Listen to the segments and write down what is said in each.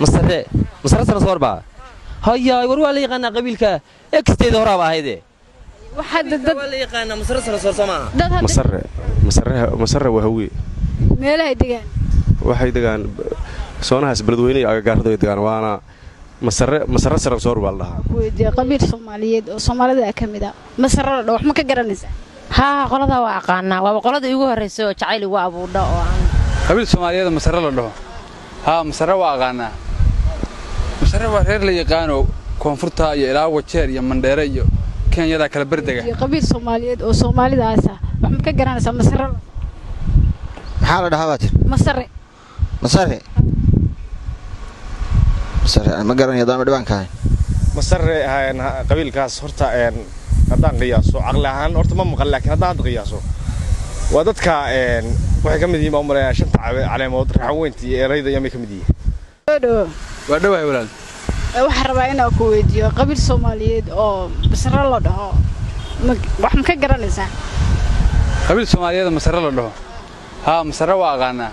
masare sarsoor baa haya war waa la yaqaanaa qabiilka exteed horaaba ahayde waxa dad waa la yaqaanaa masare sarsoor Soomaa masare waa hawi meelaha degan waxay degan soonahaas beledweyne agagaarada degan waana masare sarsoor baa la dhahaa weydii qabiil Soomaaliyeed oo Soomaalida ka mid ah masare la wax ma ka garanaysaa ها قلدا وعقانا وقلدا ugu horeyso jacayl ugu abuudha oo aan qabiil Soomaaliyeed masare la dhaho ها masare waa aqaana masare waa reer la yaqaano koonfurta iyo ilaa wajeer iyo mandheere iyo Kenya kala bardega qabiil Soomaaliyeed oo Soomaalidaas ah wax ma ka garanaysaa masare maxaa la dhahaa masare ma garanayo daan dhibaanka masare qabiilkaas horta haddaan qiyaaso aqal ahaan horta ma maqal laakiin haddaan qiyaaso waa dadka waxay ka mid yihiin ma umaleeyaa shanta caleemood raxan weynta iyo erayda iyo may ka mid yihiin waa dhawahay walaal waxa rabaa inaan ku weydiiyo qabiil Soomaaliyeed oo masare la dhaho wax ma ka garanaysaa qabiil Soomaaliyeed masare la dhaho ها masare waa aqaana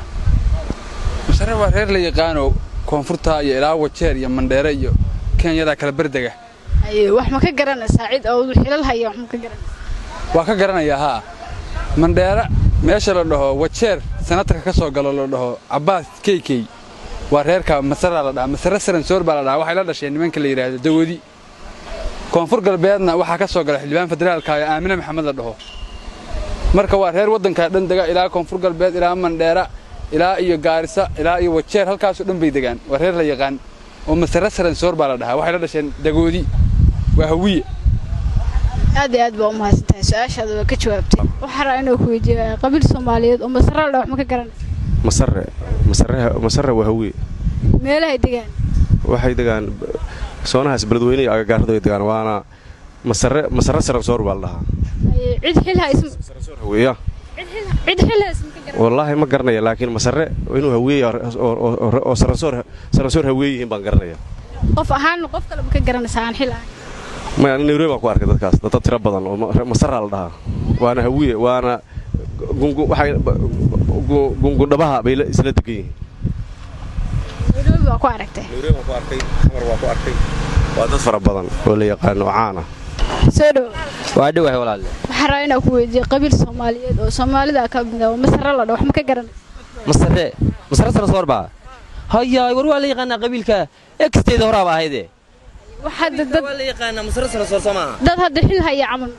masare waa reer la yaqaano koonfurta iyo ilaa wajeer iyo mandheere iyo Kenya kala bardega wax ma ka garanaysaa cid oo xilal haya wax ma ka garanaysaa waa ka garanayaa haa mandheera meesha la dhaho wajeer sanadka ka soo galo la dhaho Abbas KK waa reerka masara la dhaha masara sarsoor baa la dhaha waxay la dhasheen nimanka la yiraahdo dawoodi koonfur galbeedna waxa ka soo galay xildhibaan federaalka ah Aamina Maxamed la dhaho marka waa reer wadanka dhan daga ilaa koonfur galbeed ilaa mandheera ilaa iyo gaarisa ilaa iyo wajeer halkaas oo dhan bay degaan waa reer la yaqaan oo masara sarsoor baa la dhaha waxay la dhasheen dagoodi waa hawiye aad baa u mahadsantahay su'aashaada waa ka jawaabtay waxa rabaa inaan ku weydiiyo qabiil Soomaaliyeed oo masare la wax ma ka garanaysaa masare waa hawi meelaha degan waxay degan soonahaas beledweyne agagaarada degan waana masare sarsoor baa la dhahaa cid xilha ism sarsoor hawiya cid xilha ism ka garanaysaa wallahi ma garanayo laakiin masare inuu hawiye oo sarsoor hawiye yihiin baan garanaya qof ahaan qof kale ma ka garanaysaa aan xil ahayn ما أنا نيروبي أقول أركض كاس تطير بدن ومسرع على ده وأنا هوية وأنا جونجو دبها بيل سلتكي نيروبي أقول أركض خمر وأقول أركض وهذا فرق بدن ولا يقال نوعانا سودو وادو هي ولا حراينا كويدي قبيل Soomaaliyeed oo Soomaalida ka mid ah masare la wax ma ka garan masare sarsoor baa haya war waa la yaqaanaa qabiilka exteed horaaba ahayde waxa dad waa la yaqaanaa masare sarsoor Soomaa dad hadda xil haya camal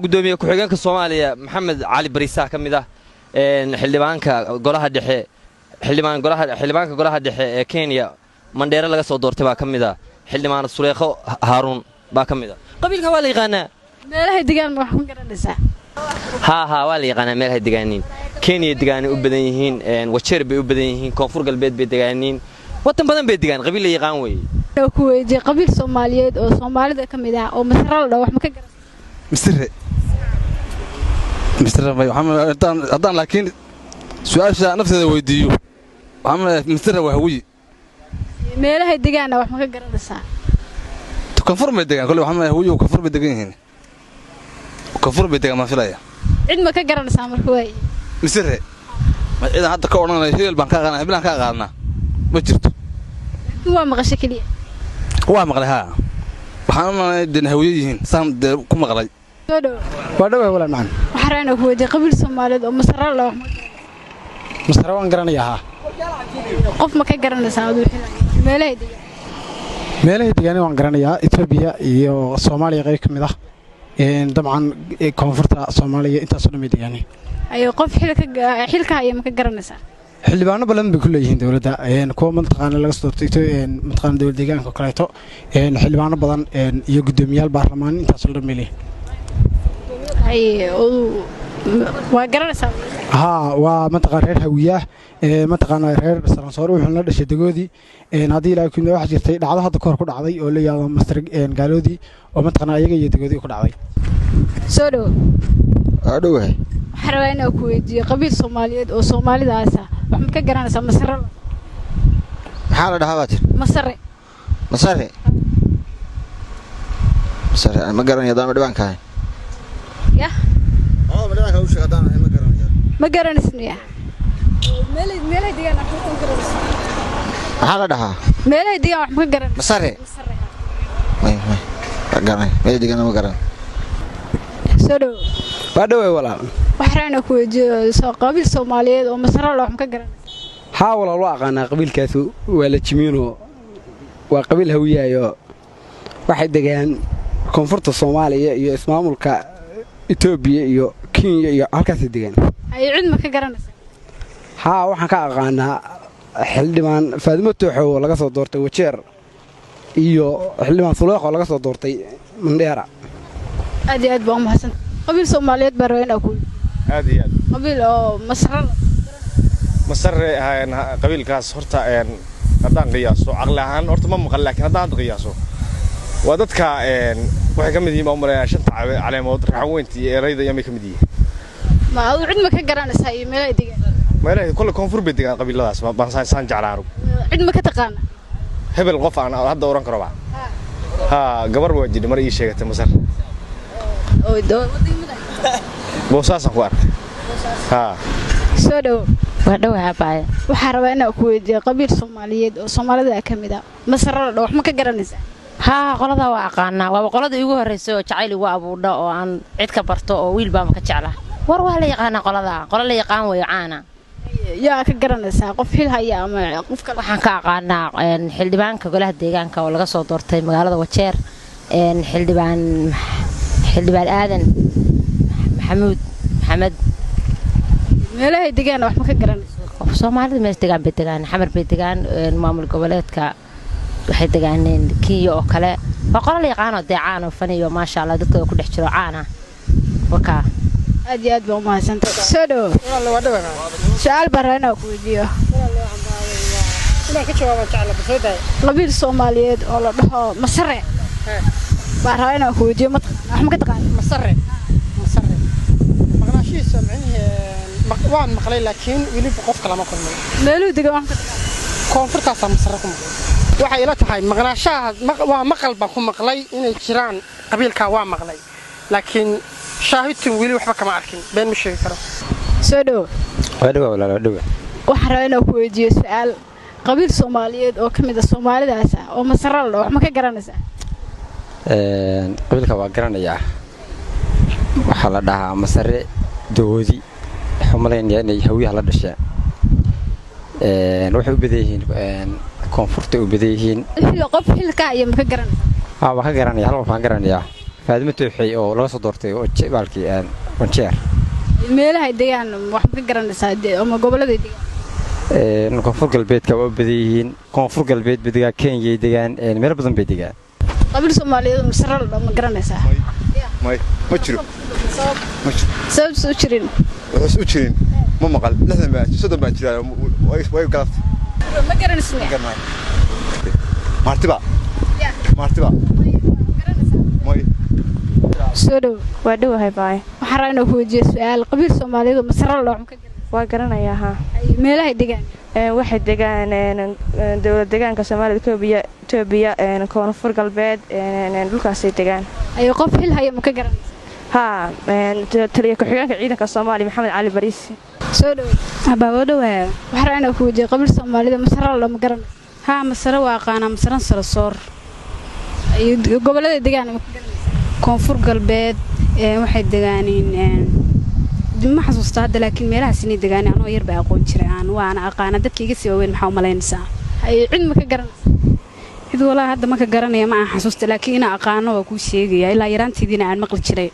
gudoomiye ku-xigeenka Soomaaliya Maxamed Cali Bariisa ka mid ah xildhibaanka golaha dhexe xildhibaanka golaha dhexe ee Kenya mandheere laga soo doortay baa ka mid ah xildhibaan Suleekho Harun baa ka mid ah qabiilka waa la yaqaanaa meelaha degan wax ma garanaysaa waa la yaqaanaa meelaha degaaniin Kenya degaani u badan yihiin wajeer bay u badan yihiin koonfur galbeed bay degaaniin watan badan bay degaan qabiil la yaqaan way ku weydiiyo qabiil Soomaaliyeed oo Soomaalida ka mid ah oo masare la wax ma ka garanaysaa misra may haddaan laakiin su'aasha nafteeda weydiiyo waxaan misra waa hawiye meelaha degan wax ma ka garanaysaa koonfur bay degaan kulli waxaan hawiye koonfur bay degan yihiin koonfur bay degaan ma filaya cid ma ka garanaysaa marka way misra ma cid hadda ka oranay heel baan ka qaadnaa bilan ka qaadnaa ma jirto waa maqashay kaliya waa maqlay haa waxaan ma din hawiye yihiin saan ku maqlay waa dhawahay walaal macaan waxa rabaa inaan ku weydiiyo qabiil Soomaaliyeed oo masare la wax masare waan garanayaa qof ma ka garanaysaa aduu xilay meelaha degan waan garanayaa Itoobiya iyo Soomaaliya qayb ka mid ah dabcan koonfurta Soomaaliya intaas oo dhamay degan ayo qof xilka haya ma ka garanaysaa xildhibaano badan bay ku leeyihiin dawladda kuwa mantaqaana laga soo doortay mantaqaana dawlad deegaanka kaleeto xildhibaano badan iyo gudoomiyaal baarlamaan intaas oo dhamay waa garanaysaa waa mantaqaana reer hawiyaah mantaqaana reer sarsoor wuxuu la dhashay dagoodii hadii ilaa ku wax jirtay dhacdo hadda kor ku dhacday oo la yaabo master gaaloodii oo mantaqaana ayaga iyo dagoodii ku dhacday soo dhawahay waxa rabaa inaan ku weydiiyo qabiil Soomaaliyeed oo Soomaalidaas ah wax ma ka garanaysaa masare maxaa la dhahaa masare ma garanayo daan dhibaanka ya ma dhibaanka u sheegay daan ma garanayo ma garanaysaa meelaha degan wax ma garanaysaa maxaa la dhahaa meelahay degaan wax ma ka garan masare may garanay meelahay degaan ma garan soo dhow waa dhawey walaal waxaan ku weydiiyay soo qabiil Soomaaliyeed oo masara wax ma ka garan haa walaal waa aqaanaa qabiilkaas waa la jimiino waa qabiil hawiyaayo waxay degaan koonfurta Soomaaliya iyo ismaamulka Itoobiya iyo Kenya iyo halkaas degaan ay cid ma ka garanaysaa haa waxaan ka aqaanaa xildhibaan Faadimo Tooxo laga soo doortay Wajeer iyo xildhibaan Suleeqo laga soo doortay Mandheera aad iyo aad baa mahadsan qabiil Soomaaliyeed baa rabaa inaan ku aad iyo aad qabiil oo masare qabiilkaas horta haddaan qiyaaso caqli ahaan horta ma maqal laakiin haddaan qiyaaso waa dadka waxay ka mid yihiin ma umaleeyaa shanta caleemood raxweynta iyo erayda iyo ka mid yihiin ma aad cid ma ka garanaysaa iyo meelahay degaan meelahay kullu koonfur bay degaan qabiiladaas baan saan jeclaaro cid ma ka taqaana hebel qof aan hadda oran karo ba ha gabar waa jidhi mar ii sheegatay masar oo boosaasan ku arkay ha soo dhow waa dhawaha baay waxaan rabaa inaan ku weydiiyo qabiil Soomaaliyeed oo Soomaalida ka mid ah masara wax ma ka garanaysaa haa qolada waa aqaanaa waa qolada ugu horeysay oo jacayl ugu abuudha oo aan cid ka barto oo wiil baa ka jeclaa war waa la yaqaan qolada la yaqaan way caana yaa ka garanaysaa qof xil haya ama qof kale waxaan ka aqaanaa xildhibaanka golaha deegaanka oo laga soo doortay magaalada Wajeer xildhibaan aadan maxamed meelahay degaan wax ma ka garanaysaa Soomaalida mees degaan bay degaan xamar bay degaan maamul goboleedka waxay degaaneen Kenya oo kale waa qolo la yaqaan oo deecaan oo faniyo ma sha Allah dadka ku dhex jiro caana waka aad iyo aad baa mahadsantahay soo dhow waa dhawaha su'aal barana ku weydiiyo inaan ka jawaabo jacayl soo day qabiil Soomaaliyeed oo la dhaho masare baa rabaa inaan ku weydiiyo wax ma ka taqaan masare maqnaashiisa waan maqlay laakiin weli qof kale ma kulmay meeluu degan wax ka koonfurtaas masare ku maqlay waxay ila tahay maqnaashaha waa maqal baan ku maqlay inay jiraan qabiilka waa maqlay laakiin shaahidtu weli waxba kama arkin been ma sheegi karo soo dhow waa dhawa walaal waa dhawa waxaan rabaa inaan ku weydiiyo su'aal qabiil Soomaaliyeed oo ka mid ah Soomaalidaas oo masara wax ma ka garanaysaa qabiilka waa garanayaa waxa la dhahaa masare doodi xumalayna inay hawiyaha la dhasheen waxay u badeeyeen koonfurta u badeeyeen qof xilka iyo ma ka garanaysaa waa ka garanaya hal qof aan garanayaa Faadimo Tooxo oo laga soo doortay oo jebalkii Wajeer meelahay degaan wax ma ka garanaysaa ama gobolada degaan koonfur galbeedka waa u badeeyeen koonfur galbeed badiga Kenya degaan meel badan bay degaan qabiil Soomaaliyeed masara ma garanaysaa ma jiro sabab soo jirin wuxuu jirin ma maqal lixdan baa soddon baa jira way galabtay ma garanaysaa martiba may soo dhow waa dhawahay baay waxaan rabaa inaan ku weydiiyo su'aal qabiil Soomaaliyeed masara wax ma ka waa garanayaa ha meelahay degaan waxay degaan dawlad deegaanka Soomaaliya Itoobiya koonfur galbeed dhulkaasay degaan ay qof xil haya ma ka garanaysaa ها ترى كحيانك عيدك الصومالي محمد علي بريسي سودو أبا ودوها وحرنا كودي قبل الصومالي ده مسرة ولا مقرن ها مسرة واقعنا مسرة سرصور قبل هذا دقان كونفور قلبات واحد دقانين ما حسوست هذا لكن ميلها سنة دقاني أنا يربع أقول شرعان وأنا أقانا دتك يجسي وين محاولين سا هاي عند مكقرن إذا والله هذا مكقرن يا ما حسوست لكن أنا أقانا وكل شيء إلا يران تدينا عن مقل شرع